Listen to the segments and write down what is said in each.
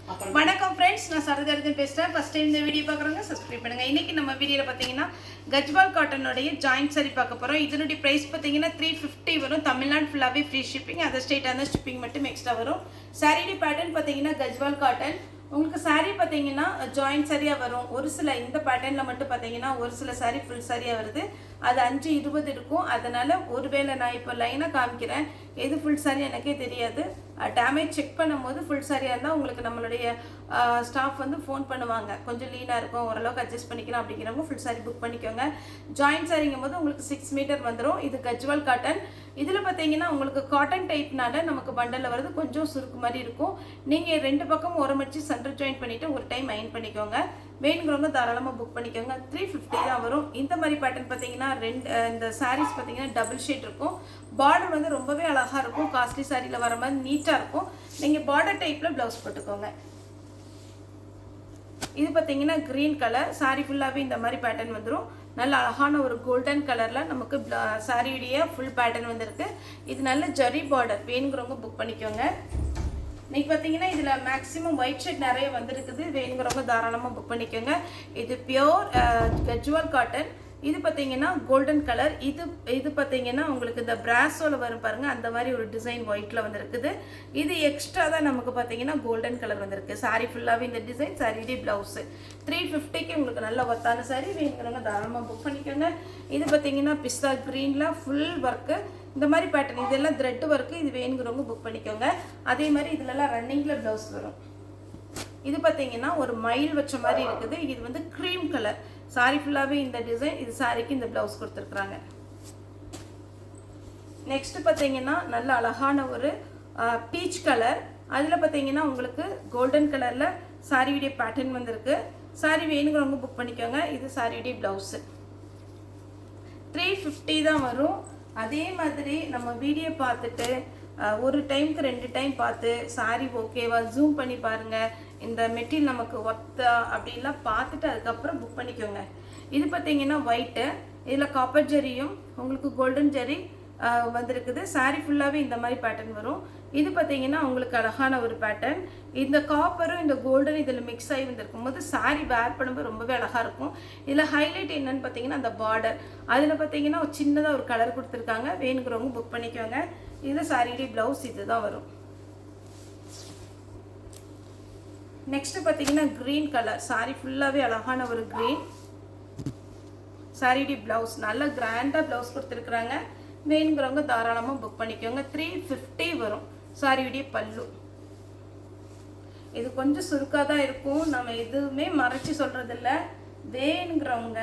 வணக்கம் ஃப்ரெண்ட்ஸ், நான் சரதாரஜன் பேசுகிறேன். ஃபஸ்ட் டைம் இந்த வீடியோ பார்க்குறவங்க சப்ஸ்கிரைப் பண்ணுங்கள். இன்றைக்கி நம்ம வீடியோவில் பார்த்தீங்கன்னா கஜ்வால் காட்டனுடைய ஜாயிண்ட் சாரி பார்க்க போகிறோம். இதனுடைய ப்ரைஸ் பார்த்தீங்கன்னா 350 வரும். தமிழ்நாடு ஃபுல்லாகவே ஃப்ரீ ஷிப்பிங், அதர் ஸ்டேட்டாக இருந்தால் ஷிப்பிங் மட்டும் எக்ஸ்ட்ரா வரும். சாரியுடைய பேட்டர்ன் பார்த்தீங்கன்னா கஜ்வால் காட்டன். உங்களுக்கு சாரீ பார்த்தீங்கன்னா ஜாயிண்ட் சாரியாக வரும். ஒரு சில இந்த பேட்டர்னில் மட்டும் பார்த்தீங்கன்னா ஒரு சில சாரீ ஃபுல் சாரியாக வருது. அது 5-20 இருக்கும். அதனால் ஒருவேளை நான் இப்போ லைனாக காமிக்கிறேன், எது ஃபுல் சாரி எனக்கே தெரியாது. டேமேஜ் செக் பண்ணும்போது ஃபுல் சாரியாக இருந்தால் உங்களுக்கு நம்மளுடைய ஸ்டாஃப் வந்து ஃபோன் பண்ணுவாங்க. கொஞ்சம் லீனாக இருக்கும், ஓரளவுக்கு அட்ஜஸ்ட் பண்ணிக்கலாம் அப்படிங்கிறவங்க ஃபுல் சாரி புக் பண்ணிக்கோங்க. ஜாயிண்ட் சாரிங்கும் போது உங்களுக்கு 6 மீட்டர் வந்துடும். இது கஜ்வால் காட்டன். இதில் பார்த்தீங்கன்னா உங்களுக்கு காட்டன் டைப்னால நமக்கு பண்டலில் வருது, கொஞ்சம் சுருக்கு மாதிரி இருக்கும். நீங்கள் 2 பக்கம் உரமடிச்சு சென்டர் ஜாயின் பண்ணிவிட்டு ஒரு டைம் அயன் பண்ணிக்கோங்க. வேணுங்கிறவங்க தாராளமாக புக் பண்ணிக்கோங்க. 350 தான் வரும். இந்த மாதிரி பேட்டர்ன் பார்த்தீங்கன்னா இந்த சாரீஸ் பார்த்தீங்கன்னா டபுள் ஷேட் இருக்கும். பார்டர் வந்து ரொம்பவே அழகாக இருக்கும். காஸ்ட்லி சாரியில் வர மாதிரி நீட்டாக இருக்கும். நீங்கள் பார்டர் டைப்பில் ப்ளவுஸ் போட்டுக்கோங்க. இது பார்த்தீங்கன்னா க்ரீன் கலர். சாரி ஃபுல்லாகவே இந்த மாதிரி பேட்டர்ன் வந்துடும். நல்ல அழகான ஒரு கோல்டன் கலரில் நமக்கு சாரியுடைய ஃபுல் பேட்டர்ன் வந்துருக்கு. இது நல்ல ஜரி பார்டர். வேணுங்கிறவங்க புக் பண்ணிக்கோங்க. இன்றைக்கி பார்த்தீங்கன்னா இதில் மேக்ஸிமம் ஒயிட் ஷர்ட் நிறைய வந்துருக்குது. வேணுங்கிறவங்க தாராளமாக புக் பண்ணிக்கோங்க. இது பியோர் கஜ்வால் காட்டன். இது பார்த்தீங்கன்னா கோல்டன் கலர். இது பார்த்தீங்கன்னா உங்களுக்கு இந்த பிராஸோவில் வரும் பாருங்கள், அந்த மாதிரி ஒரு டிசைன் ஒயிட்டில் வந்துருக்குது. இது எக்ஸ்ட்ரா தான் நமக்கு பார்த்தீங்கன்னா கோல்டன் கலர் வந்திருக்கு. சாரி ஃபுல்லாகவே இந்த டிசைன். சாரியுடைய ப்ளவுஸு 350க்கு உங்களுக்கு நல்ல ஒத்தான சாரி. வேணுங்கிறவங்க தாராளமாக புக் பண்ணிக்கோங்க. இது பார்த்தீங்கன்னா பிஸ்தா க்ரீனில் ஃபுல் ஒர்க்கு. இந்த மாதிரி பேட்டர்ன் இதெல்லாம் த்ரெட் ஒர்க்கு. இது வேணுங்கிறவங்க புக் பண்ணிக்கோங்க. அதே மாதிரி இதிலெல்லாம் ரன்னிங்கில் ப்ளவுஸ் வரும். இது பார்த்தீங்கன்னா ஒரு மயில் வச்ச மாதிரி இருக்குது. இது வந்து க்ரீம் கலர். சாரி ஃபுல்லாகவே இந்த டிசைன். இது சாரிக்கு இந்த ப்ளவுஸ் கொடுத்துருக்குறாங்க. நெக்ஸ்ட் பார்த்தீங்கன்னா நல்ல அழகான ஒரு பீச் கலர். அதில் பார்த்தீங்கன்னா உங்களுக்கு கோல்டன் கலரில் சாரியுடைய பேட்டர்ன் வந்திருக்கு. சாரி வேணுங்கிறவங்க புக் பண்ணிக்கோங்க. இது சாரியுடைய ப்ளவுஸு 350 தான் வரும். அதே மாதிரி நம்ம வீடியோ பார்த்துட்டு ஒரு டைமுக்கு 2 டைம் பார்த்து சாரி ஓகேவா ஜூம் பண்ணி பாருங்கள், இந்த மெட்டீரியல் நமக்கு ஒர்த்தா அப்படின்லாம் பார்த்துட்டு அதுக்கப்புறம் புக் பண்ணிக்கோங்க. இது பார்த்தீங்கன்னா ஒயிட்டு. இதில் காப்பர் ஜரியும் உங்களுக்கு கோல்டன் ஜரி வந்திருக்குது. சாரி ஃபுல்லாகவே இந்த மாதிரி பேட்டர்ன் வரும். இது பார்த்தீங்கன்னா உங்களுக்கு அழகான ஒரு பேட்டர்ன். இந்த காப்பரும் இந்த கோல்டன் இதில் மிக்ஸ் ஆகி வந்திருக்கும் போது சாரி வேர் பண்ணும்போது ரொம்பவே அழகாக இருக்கும். இதில் ஹைலைட் என்னன்னு பார்த்தீங்கன்னா அந்த பார்டர். அதில் பார்த்தீங்கன்னா ஒரு சின்னதாக ஒரு கலர் கொடுத்துருக்காங்க. வேணுங்கிறவங்க புக் பண்ணிக்கோங்க. இதில் சாரியுடைய ப்ளவுஸ் இது தான் வரும். நெக்ஸ்ட் பார்த்தீங்கன்னா க்ரீன் கலர். சாரி ஃபுல்லாகவே அழகான ஒரு க்ரீன். சாரியுடைய ப்ளவுஸ் நல்ல கிராண்டாக ப்ளவுஸ் கொடுத்துருக்குறாங்க. வேணுங்கிறவங்க தாராளமாக புக் பண்ணிக்கோங்க. 350 வரும். சாரியுடைய பல்லு இது கொஞ்சம் சுருக்காக தான் இருக்கும். நம்ம எதுவுமே மறைச்சி சொல்கிறதில்ல. வேணுங்கிறவங்க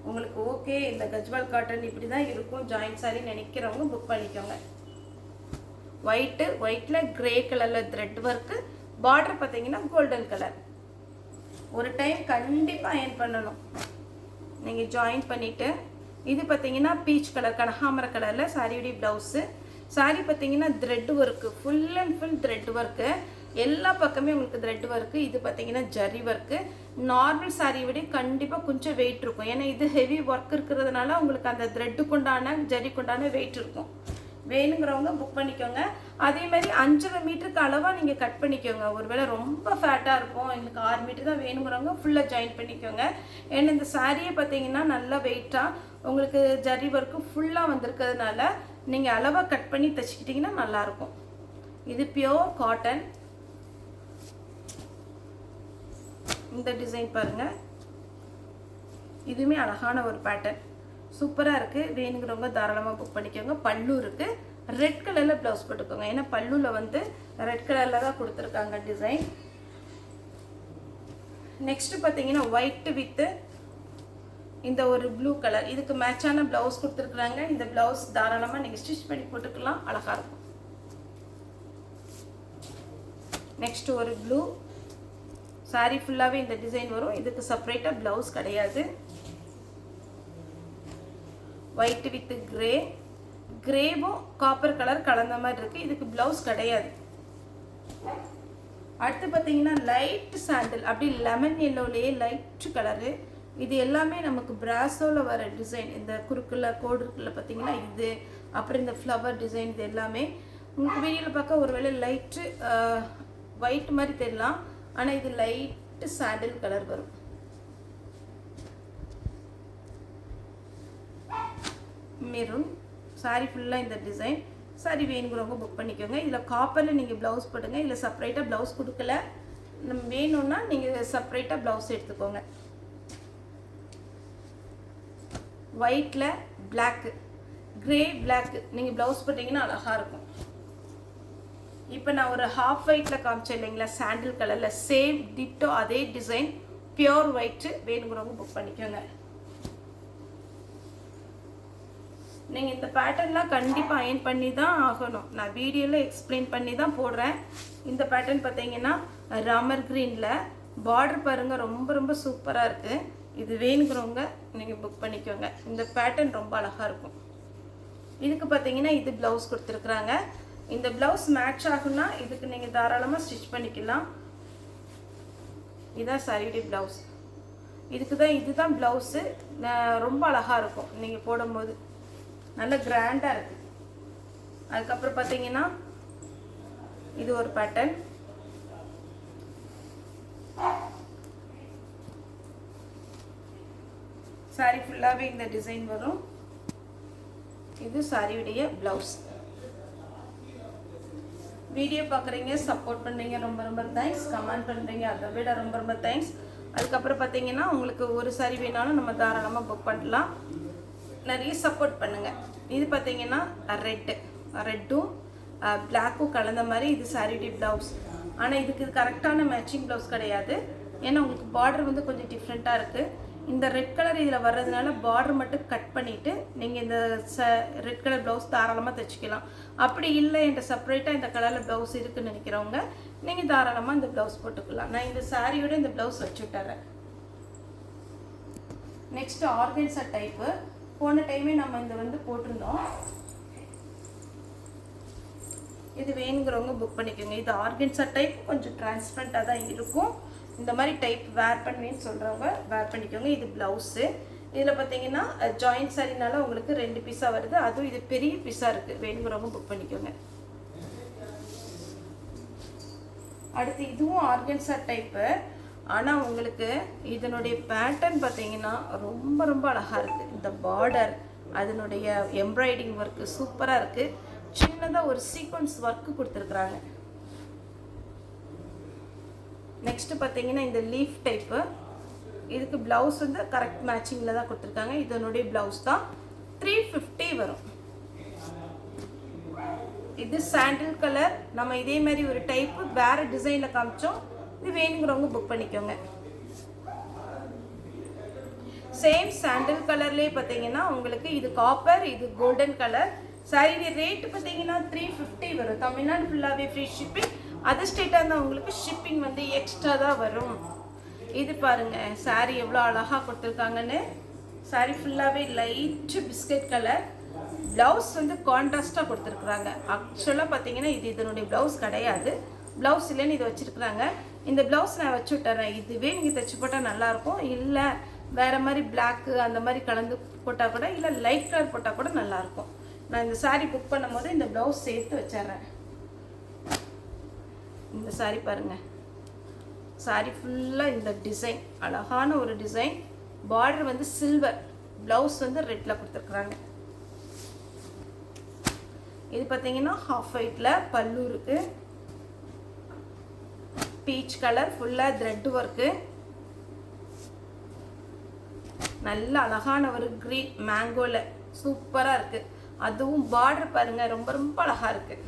உங்களுக்கு ஓகே இந்த கஜ்வால் காட்டன் இப்படி தான் இருக்கும் ஜாயிண்ட் சாரி நினைக்கிறவங்க புக் பண்ணிக்கோங்க. ஒயிட்டில் கிரே கலரில் த்ரெட் ஒர்க்கு. பார்டர் பார்த்தீங்கன்னா கோல்டன் கலர். ஒரு டைம் கண்டிப்பாக அயர்ன் பண்ணணும் நீங்கள் ஜாயின் பண்ணிவிட்டு. இது பார்த்தீங்கன்னா பீச் கலர் கனகாமர கலரில் சாரியுடைய ப்ளவுஸு. சாரி பார்த்தீங்கன்னா thread work. Full and full thread work. எல்லா பக்கமே உங்களுக்கு த்ரெட் ஒர்க்கு. இது பார்த்தீங்கன்னா ஜரி ஒர்க்கு. நார்மல் சாரியை விட கண்டிப்பாக கொஞ்சம் வெயிட் இருக்கும். ஏன்னா இது ஹெவி ஒர்க் இருக்கிறதுனால உங்களுக்கு அந்த த்ரெட்டுக்குண்டான ஜரிக்குண்டான வெயிட் இருக்கும். வேணுங்கிறவங்க புக் பண்ணிக்கோங்க. அதே மாதிரி 5.5 மீட்டருக்கு அளவாக நீங்கள் கட் பண்ணிக்கோங்க. ஒருவேளை ரொம்ப ஃபேட்டாக இருக்கும், எங்களுக்கு 6 மீட்டர் தான் வேணுங்கிறவங்க ஃபுல்லாக ஜாயின் பண்ணிக்கோங்க. ஏன்னா இந்த சாரியை பார்த்தீங்கன்னா நல்லா வெயிட்டாக உங்களுக்கு ஜரி ஒர்க்கு ஃபுல்லாக வந்திருக்கிறதுனால நீங்கள் அளவாக கட் பண்ணி தைச்சிக்கிட்டிங்கன்னா நல்லாயிருக்கும். இது பியோர் காட்டன். இந்த டிசைன் பாருங்கள், இதுவுமே அழகான ஒரு பேட்டர்ன். சூப்பராக இருக்குது. வேணுங்கிறவங்க தாராளமாக புக் பண்ணிக்கோங்க. பல்லு இருக்குது. ரெட் கலரில் ப்ளவுஸ் போட்டுக்கோங்க. ஏன்னா பல்லுவில் வந்து ரெட் கலரில் தான் கொடுத்துருக்காங்க டிசைன். நெக்ஸ்ட்டு பார்த்தீங்கன்னா ஒயிட்டு வித்து இந்த ஒரு ப்ளூ கலர். இதுக்கு மேட்சான ப்ளவுஸ் கொடுத்துருக்குறாங்க. இந்த ப்ளவுஸ் தாராளமாக நீங்கள் ஸ்டிச் பண்ணி போட்டுக்கலாம், அழகாக இருக்கும். நெக்ஸ்ட்டு ஒரு ப்ளூ. சாரி ஃபுல்லாகவே இந்த டிசைன் வரும். இதுக்கு செப்பரேட்டாக ப்ளவுஸ் கிடையாது. White with grey. கிரேவும் காப்பர் கலர் கலந்த மாதிரி இருக்குது. இதுக்கு ப்ளவுஸ் கிடையாது. அடுத்து பார்த்தீங்கன்னா லைட் சாண்டில், அப்படி லெமன் எல்லோலேயே லைட் கலரு. இது எல்லாமே நமக்கு பிராஸோவில் வர டிசைன். இந்த குறுக்கில் கோடு இருக்குல்ல பார்த்தீங்கன்னா இது, அப்புறம் இந்த ஃப்ளவர் டிசைன், இது எல்லாமே உங்களுக்கு வீடியோவில் பார்க்க ஒருவேளை லைட்டு ஒயிட் மாதிரி தெரியலாம். ஆனால் இது லைட்டு சாண்டில் கலர் வரும். மெரூன் சாரி ஃபுல்லாக இந்த டிசைன். சாரி வேணுங்கிறவங்க புக் பண்ணிக்கோங்க. இதில் காப்பரில் நீங்கள் ப்ளவுஸ் போடுங்க. இதில் செப்பரேட்டாக ப்ளவுஸ் கொடுக்கல. நம்ம வேணும்னா நீங்கள் செப்பரேட்டாக ப்ளவுஸ் எடுத்துக்கோங்க. ஒயிட்டில் பிளாக்கு, கிரே பிளாக்கு நீங்கள் ப்ளவுஸ் போட்டிங்கன்னா அழகாக இருக்கும். இப்போ நான் ஒரு ஹாஃப் ஒயிட்டில் காமிச்சேன் இல்லைங்களா, சாண்டில் கலரில் சேம் டிட்டோ அதே டிசைன் பியோர் ஒயிட்டு வேணுங்கிறவங்க புக் பண்ணிக்கோங்க. நீங்கள் இந்த பேட்டர்ன்லாம் கண்டிப்பாக அயன் பண்ணி தான் ஆகணும். நான் வீடியோவில் எக்ஸ்பிளைன் பண்ணி தான் போடுறேன். இந்த பேட்டர்ன் பார்த்தீங்கன்னா ராமர் க்ரீனில் பார்டர் பாருங்கள், ரொம்ப ரொம்ப சூப்பராக இருக்குது. இது வேணுங்கிறவங்க நீங்கள் புக் பண்ணிக்கோங்க. இந்த பேட்டர்ன் ரொம்ப அழகாக இருக்கும். இதுக்கு பார்த்தீங்கன்னா இது ப்ளவுஸ் கொடுத்துருக்குறாங்க. இந்த ப்ளவுஸ் மேட்ச் ஆகுன்னா இதுக்கு நீங்கள் தாராளமாக ஸ்டிச் பண்ணிக்கலாம். இதுதான் சாரியுடைய ப்ளவுஸ். இதுதான் ப்ளவுஸு. ரொம்ப அழகாக இருக்கும் நீங்கள் போடும்போது, நல்ல கிராண்டாக இருக்குது. அதுக்கப்புறம் பார்த்தீங்கன்னா இது ஒரு பேட்டர்ன். சாரி ஃபுல்லாகவே இந்த டிசைன் வரும். இது சாரியுடைய ப்ளவுஸ். வீடியோ பார்க்குறீங்க, சப்போர்ட் பண்ணுறீங்க, ரொம்ப ரொம்ப தேங்க்ஸ். கமெண்ட் பண்ணுறீங்க, அதை விட ரொம்ப ரொம்ப தேங்க்ஸ். அதுக்கப்புறம் பார்த்தீங்கன்னா உங்களுக்கு ஒரு சாரி வேணாலும் நம்ம தாராளமாக புக் பண்ணலாம். நிறைய சப்போர்ட் பண்ணுங்கள். இது பார்த்தீங்கன்னா ரெட்டும் பிளாக்கும் கலந்த மாதிரி இது சாரியுடைய ப்ளவுஸ். ஆனால் இதுக்கு கரெக்டான மேட்சிங் ப்ளவுஸ் கிடையாது. ஏன்னா உங்களுக்கு பார்டர் வந்து கொஞ்சம் டிஃப்ரெண்ட்டாக இருக்குது. இந்த ரெட் கலர் இதில் வர்றதுனால பார்டர் மட்டும் கட் பண்ணிவிட்டு நீங்கள் இந்த ரெட் கலர் ப்ளவுஸ் தாராளமாக தைச்சிக்கலாம். அப்படி இல்லை என்கிட்ட செப்பரேட்டாக இந்த கலரில் ப்ளவுஸ் இருக்குதுன்னு நினைக்கிறவங்க நீங்கள் தாராளமாக இந்த ப்ளவுஸ் போட்டுக்கலாம். நான் இந்த சாரியோட இந்த ப்ளவுஸ் வச்சு விட்டுறேன். Next organza type. போன டைமே நம்ம இந்த வந்து போட்டிருந்தோம். இது வேணுங்கிறவங்க புக் பண்ணிக்கோங்க. இது ஆர்கன்ஸா டைப், கொஞ்சம் டிரான்ஸ்பரண்ட்டாக தான் இருக்கும். இந்த மாதிரி டைப் வேர் பண்ணுவேன்னு சொல்கிறவங்க வேர் பண்ணிக்கோங்க. இது ப்ளவுஸு. இதில் பார்த்தீங்கன்னா ஜாயின்ட் சாரினால உங்களுக்கு 2 பீஸாக வருது. அதுவும் இது பெரிய பீஸாக இருக்குது. வேணுங்கிறவங்க புக் பண்ணிக்கோங்க. அடுத்து இதுவும் ஆர்கன்ஸா டைப்பு. ஆனால் உங்களுக்கு இதனுடைய பேட்டர்ன் பார்த்தீங்கன்னா ரொம்ப ரொம்ப அழகாக இருக்குது. இந்த பார்டர், அதனுடைய எம்ப்ராய்டிங் ஒர்க்கு சூப்பராக இருக்குது. சின்னதாக ஒரு சீக்வன்ஸ் ஒர்க்கு கொடுத்துருக்குறாங்க. நெக்ஸ்ட்டு பார்த்தீங்கன்னா இந்த லீஃப் டைப்பு. இதுக்கு ப்ளவுஸ் வந்து கரெக்ட் மேட்சிங்கில் தான் கொடுத்துருக்காங்க. இதனுடைய ப்ளவுஸ் தான் 350 வரும். இது சாண்டில் கலர். நம்ம இதே மாதிரி ஒரு டைப்பு வேறு டிசைனில் காமிச்சோம். இது வேணுங்கிறவங்க புக் பண்ணிக்கோங்க. சேம் சாண்டில் கலர்லேயே பார்த்தீங்கன்னா உங்களுக்கு இது காப்பர், இது கோல்டன் கலர். சாரி ரேட்டு பார்த்தீங்கன்னா 350 வரும். தமிழ்நாடு ஃபுல்லாகவே ஃப்ரீ ஷிப்பிங். அதர் ஸ்டேட்டாக இருந்தால் உங்களுக்கு ஷிப்பிங் வந்து எக்ஸ்ட்ரா தான் வரும். இது பாருங்கள் சாரி எவ்வளோ அழகாக கொடுத்துருக்காங்கன்னு. சாரி ஃபுல்லாகவே லைட்டு பிஸ்கட் கலர். ப்ளவுஸ் வந்து கான்ட்ராஸ்டாக கொடுத்துருக்குறாங்க. ஆக்சுவலாக பார்த்தீங்கன்னா இது இதனுடைய ப்ளவுஸ் கிடையாது. ப்ளவுஸ் இல்லைன்னு இது வச்சுருக்குறாங்க. இந்த ப்ளவுஸ் நான் வச்சு விட்டுறேன். இதுவே நீங்கள் தைச்சி போட்டால் நல்லாயிருக்கும். இல்லை வேறு மாதிரி பிளாக்கு அந்த மாதிரி கலந்து போட்டால் கூட, இல்லை லைட் கலர் போட்டால் கூட நல்லாயிருக்கும். நான் இந்த சாரீ புக் பண்ணும் போது இந்த ப்ளவுஸ் சேர்த்து வச்சிட்றேன். இந்த சாரீ பாருங்கள். சாரீ ஃபுல்லாக இந்த டிசைன் அழகான ஒரு டிசைன். பார்டர் வந்து சில்வர், ப்ளவுஸ் வந்து ரெட்டில் கொடுத்துருக்குறாங்க. இது பார்த்தீங்கன்னா ஹாஃப் ஒயிட்டில் பல்லு இருக்குது. பீச் கலர் ஃபுல்லாக த்ரெட் ஒர்க்கு. நல்ல அழகான ஒரு க்ரீன் மேங்கோவில் சூப்பராக இருக்குது. அதுவும் பார்டர் பாருங்கள், ரொம்ப ரொம்ப அழகாக இருக்குது.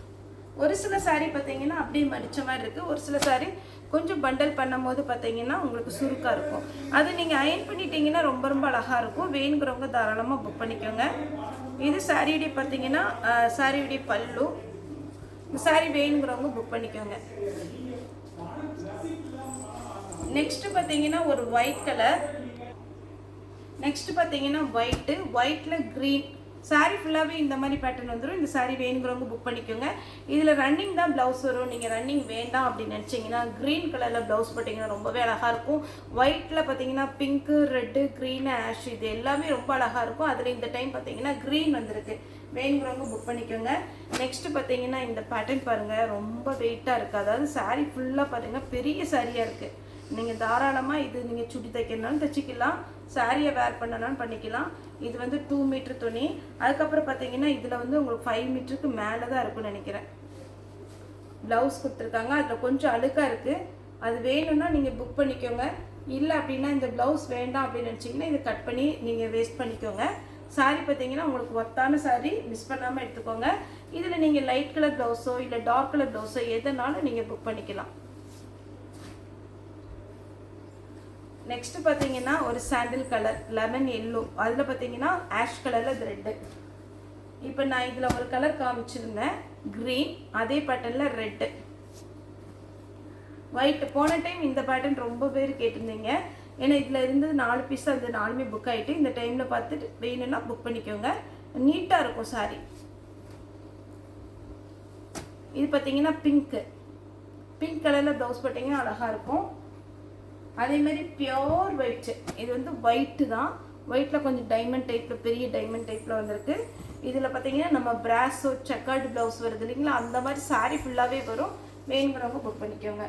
ஒரு சில சாரீ பார்த்தீங்கன்னா அப்படியே மடித்த மாதிரி இருக்குது. ஒரு சில சாரீ கொஞ்சம் பண்டல் பண்ணும் போது பார்த்தீங்கன்னா உங்களுக்கு சுருக்காக இருக்கும். அது நீங்கள் அயன் பண்ணிட்டீங்கன்னா ரொம்ப ரொம்ப அழகாக இருக்கும். வேணுங்கிறவங்க தாராளமாக புக் பண்ணிக்கோங்க. இது சாரியுடைய பார்த்தீங்கன்னா சாரியுடைய பல்லு. இந்த சாரீ வேணுங்கிறவங்க புக் பண்ணிக்கோங்க. நெக்ஸ்ட் பார்த்தீங்கன்னா ஒரு ஒயிட் கலர். நெக்ஸ்ட் பார்த்தீங்கன்னா ஒயிட்டில் க்ரீன். சாரீ ஃபுல்லாகவே இந்த மாதிரி பேட்டர்ன் வந்துடும். இந்த சாரீ வேணுங்கிறவங்க புக் பண்ணிக்கோங்க. இதில் ரன்னிங் தான் ப்ளவுஸ் வரும். நீங்கள் ரன்னிங் வேண்டாம் அப்படின்னு நினச்சிங்கன்னா க்ரீன் கலரில் ப்ளவுஸ் போட்டிங்கன்னா ரொம்பவே அழகாக இருக்கும். ஒயிட்டில் பார்த்தீங்கன்னா பிங்க்கு, ரெட்டு, க்ரீனு, ஆஷ் இது எல்லாமே ரொம்ப அழகாக இருக்கும். அதில் இந்த டைம் பார்த்தீங்கன்னா க்ரீன் வந்திருக்கு. வேணுங்கிறவங்க புக் பண்ணிக்கோங்க. நெக்ஸ்ட்டு பார்த்தீங்கன்னா இந்த பேட்டர்ன் பாருங்கள், ரொம்ப வெயிட்டாக இருக்குது. அதாவது சாரீ ஃபுல்லாக பார்த்தீங்கன்னா பெரிய சாரியாக இருக்குது. நீங்கள் தாராளமாக இது நீங்கள் சுடி தைக்கிறனாலும் தைச்சிக்கலாம், சாரியை வேர் பண்ணனாலும் பண்ணிக்கலாம். இது வந்து 2 மீட்டர் துணி. அதுக்கப்புறம் பார்த்தீங்கன்னா இதில் வந்து உங்களுக்கு 5 மீட்டருக்கு மேலே தான் இருக்குன்னு நினைக்கிறேன். ப்ளவுஸ் கொடுத்துருக்காங்க, அதில் கொஞ்சம் அழுக்காக இருக்குது. அது வேணும்னா நீங்கள் புக் பண்ணிக்கோங்க. இல்லை அப்படின்னா இந்த ப்ளவுஸ் வேண்டாம் அப்படின்னு நினச்சிங்கன்னா இதை கட் பண்ணி நீங்கள் வேஸ்ட் பண்ணிக்கோங்க. சாரீ பார்த்தீங்கன்னா உங்களுக்கு ஒர்த்தான சாரீ, மிஸ் பண்ணாமல் எடுத்துக்கோங்க. இதில் நீங்கள் லைட் கலர் ப்ளவுஸோ இல்லை டார்க் கலர் ப்ளவுஸோ எதனாலும் நீங்கள் புக் பண்ணிக்கலாம். நெக்ஸ்ட்டு பார்த்தீங்கன்னா ஒரு சாண்டில் கலர், லெமன் எல்லோ, அதில் பார்த்தீங்கன்னா ஆஷ் கலரில் ரெட்டு. இப்போ நான் இதில் ஒரு கலர் காமிச்சிருந்தேன் க்ரீன், அதே பேட்டர்னில் ரெட்டு, ஒயிட். போன டைம் இந்த பேட்டர்ன் ரொம்ப பேர் கேட்டிருந்தீங்க. ஏன்னா இதில் இருந்து 4 பீஸ் அந்த 4மே புக் ஆகிட்டு, இந்த டைமில் பார்த்துட்டு வேணும்னா புக் பண்ணிக்கோங்க. நீட்டாக இருக்கும் சாரி. இது பார்த்தீங்கன்னா பிங்க் கலரில் ப்ளவுஸ் பார்த்தீங்கன்னா அழகாக இருக்கும். அதேமாதிரி பியோர் ஒயிட், இது வந்து ஒயிட்டு தான். ஒயிட்டில் கொஞ்சம் டைமண்ட் டைப்பில், பெரிய டைமண்ட் டைப்பில் வந்திருக்கு. இதில் பார்த்தீங்கன்னா நம்ம பிராஸோ செக்கர்டு ப்ளவுஸ் வருது இல்லைங்களா, அந்த மாதிரி சாரீ ஃபுல்லாகவே வரும். வேணுங்கிறவங்க புக் பண்ணிக்கோங்க.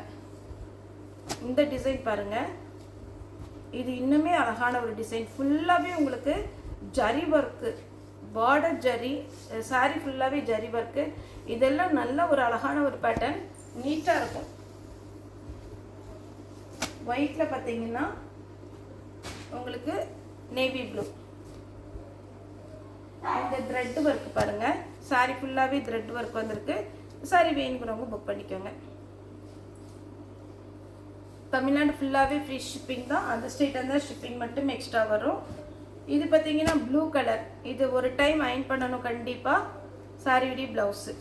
இந்த டிசைன் பாருங்கள், இது இன்னுமே அழகான ஒரு டிசைன். ஃபுல்லாகவே உங்களுக்கு ஜரி ஒர்க்கு, பார்டர் ஜரி, சாரீ ஃபுல்லாகவே ஜரி ஒர்க்கு. இதெல்லாம் நல்ல ஒரு அழகான ஒரு பேட்டர்ன், நீட்டாக இருக்கும். ஒயிட்டில் பார்த்தீங்கன்னா உங்களுக்கு நேவி ப்ளூ, இந்த த்ரெட் ஒர்க் பாருங்கள், சாரீ ஃபுல்லாகவே த்ரெட் ஒர்க் வந்திருக்கு. சாரீ வேணுங்கிறவங்க புக் பண்ணிக்கோங்க. தமிழ்நாடு ஃபுல்லாகவே ஃப்ரீ ஷிப்பிங் தான், அந்த ஸ்டேட் இருந்தால் ஷிப்பிங் மட்டும் எக்ஸ்ட்ரா வரும். இது பார்த்தீங்கன்னா ப்ளூ கலர், இது ஒரு டைம் அயன் பண்ணணும் கண்டிப்பாக. சாரியுடைய ப்ளவுஸு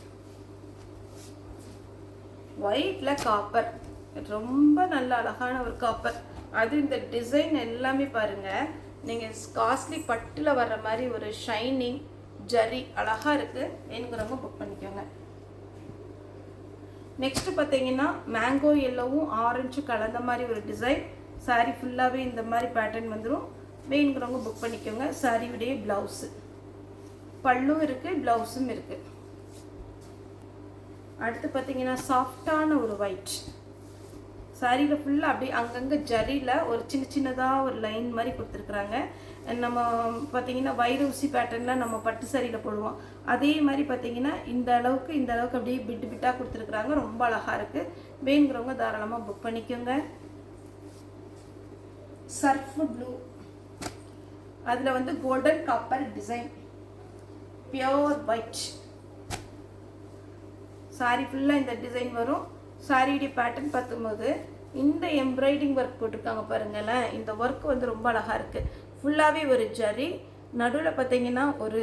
ஒயிட்டில் காப்பர், ரொம்ப நல்ல அழகான ஒரு காப்பர். அது இந்த டிசைன் எல்லாமே பாருங்கள், நீங்கள் காஸ்ட்லி பட்டில் வர்ற மாதிரி ஒரு ஷைனிங் ஜரி அழகாக இருக்குது. வேணுங்கிறவங்க புக் பண்ணிக்கோங்க. நெக்ஸ்ட்டு பார்த்தீங்கன்னா மேங்கோ எல்லோவும் ஆரஞ்சு கலந்த மாதிரி ஒரு டிசைன். சாரீ ஃபுல்லாகவே இந்த மாதிரி பேட்டர்ன் வந்துடும். வேணுங்கிறவங்க புக் பண்ணிக்கோங்க. சாரியுடைய ப்ளவுஸு, பல்லும் இருக்குது, ப்ளவுஸும் இருக்குது. அடுத்து பார்த்தீங்கன்னா சாஃப்டான ஒரு ஒயிட் சாரியில் ஃபுல்லாக அப்படியே அங்கங்கே ஜரியில் ஒரு சின்னதாக ஒரு லைன் மாதிரி கொடுத்துருக்குறாங்க. நம்ம பார்த்தீங்கன்னா வைர ஊசி பேட்டர்னில் நம்ம பட்டு சாரியில் போடுவோம், அதே மாதிரி பார்த்தீங்கன்னா இந்த அளவுக்கு அப்படியே பிட்டாக கொடுத்துருக்குறாங்க. ரொம்ப அழகாக இருக்குது. வேணுங்கிறவங்க தாராளமாக புக் பண்ணிக்கோங்க. சர்ஃப் ப்ளூ, அதில் வந்து golden copper design, pure white. Sorry ஃபுல்லாக இந்த டிசைன் வரும். சாரியுடைய பேட்டர்ன் பார்க்கும்போது இந்த எம்ப்ராய்டிங் ஒர்க் போட்டிருக்காங்க பாருங்களேன், இந்த ஒர்க் வந்து ரொம்ப அழகாக இருக்குது. ஃபுல்லாகவே ஒரு ஜரி, நடுவில் பார்த்தீங்கன்னா ஒரு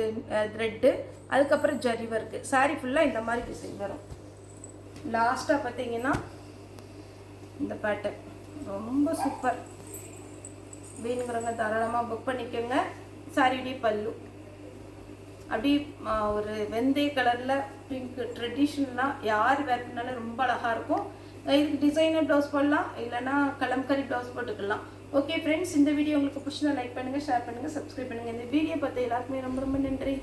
த்ரெட்டு, அதுக்கப்புறம் ஜரி ஒர்க்கு. சாரி ஃபுல்லாக இந்த மாதிரி டிசைன் வரும். லாஸ்ட்டாக பார்த்தீங்கன்னா இந்த பேட்டர்ன் ரொம்ப சூப்பர். வேணுங்கிறவங்க தாராளமாக புக் பண்ணிக்கோங்க. சாரியுடைய பல்லு அப்படி ஒரு வெந்தய கலரில் பிங்க், ட்ரெடிஷ்னலாக யார் வேர் பண்ணாலும் ரொம்ப அழகாக இருக்கும். இதுக்கு டிசைனர் ப்ளவுஸ் போடலாம், இல்லைனா கலம்கரி ப்ளவுஸ் போட்டுக்கலாம். ஓகே ஃப்ரெண்ட்ஸ், இந்த வீடியோ உங்களுக்கு பிடிச்சா லைக் பண்ணுங்கள், ஷேர் பண்ணுங்கள், சப்ஸ்கிரைப் பண்ணுங்கள். இந்த வீடியோ பார்த்து எல்லாருக்குமே ரொம்ப ரொம்ப நன்றி.